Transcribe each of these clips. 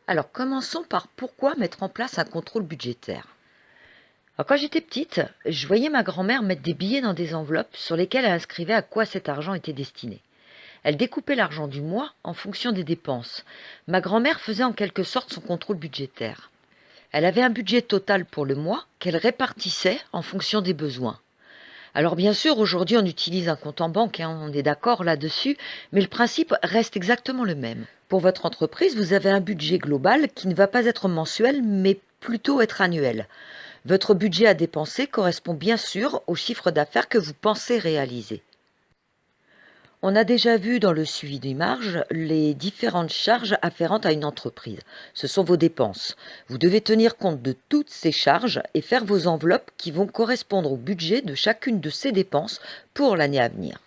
Alors, commençons par pourquoi mettre en place un contrôle budgétaire. Alors, quand j'étais petite, je voyais ma grand-mère mettre des billets dans des enveloppes sur lesquelles elle inscrivait à quoi cet argent était destiné. Elle découpait l'argent du mois en fonction des dépenses. Ma grand-mère faisait en quelque sorte son contrôle budgétaire. Elle avait un budget total pour le mois qu'elle répartissait en fonction des besoins. Alors bien sûr, aujourd'hui on utilise un compte en banque, on est d'accord là-dessus, mais le principe reste exactement le même. Pour votre entreprise, vous avez un budget global qui ne va pas être mensuel, mais plutôt être annuel. Votre budget à dépenser correspond bien sûr au chiffre d'affaires que vous pensez réaliser. On a déjà vu dans le suivi des marges les différentes charges afférentes à une entreprise. Ce sont vos dépenses. Vous devez tenir compte de toutes ces charges et faire vos enveloppes qui vont correspondre au budget de chacune de ces dépenses pour l'année à venir.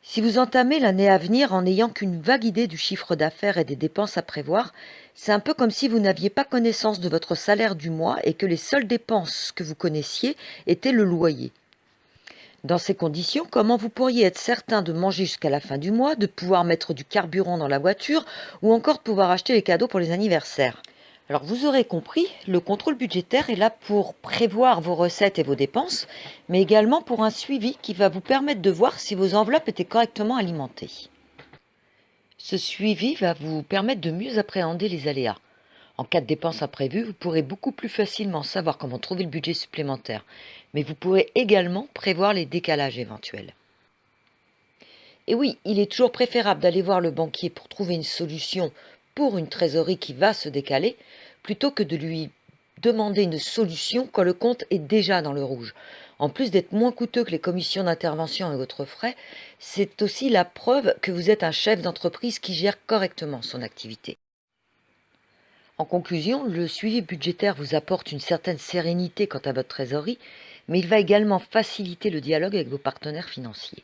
Si vous entamez l'année à venir en n'ayant qu'une vague idée du chiffre d'affaires et des dépenses à prévoir, c'est un peu comme si vous n'aviez pas connaissance de votre salaire du mois et que les seules dépenses que vous connaissiez étaient le loyer. Dans ces conditions, comment vous pourriez être certain de manger jusqu'à la fin du mois, de pouvoir mettre du carburant dans la voiture ou encore de pouvoir acheter les cadeaux pour les anniversaires? Alors vous aurez compris, le contrôle budgétaire est là pour prévoir vos recettes et vos dépenses, mais également pour un suivi qui va vous permettre de voir si vos enveloppes étaient correctement alimentées. Ce suivi va vous permettre de mieux appréhender les aléas. En cas de dépenses imprévues, vous pourrez beaucoup plus facilement savoir comment trouver le budget supplémentaire, mais vous pourrez également prévoir les décalages éventuels. Et oui, il est toujours préférable d'aller voir le banquier pour trouver une solution pour une trésorerie qui va se décaler, plutôt que de lui demander une solution quand le compte est déjà dans le rouge. En plus d'être moins coûteux que les commissions d'intervention et autres frais, c'est aussi la preuve que vous êtes un chef d'entreprise qui gère correctement son activité. En conclusion, le suivi budgétaire vous apporte une certaine sérénité quant à votre trésorerie, mais il va également faciliter le dialogue avec vos partenaires financiers.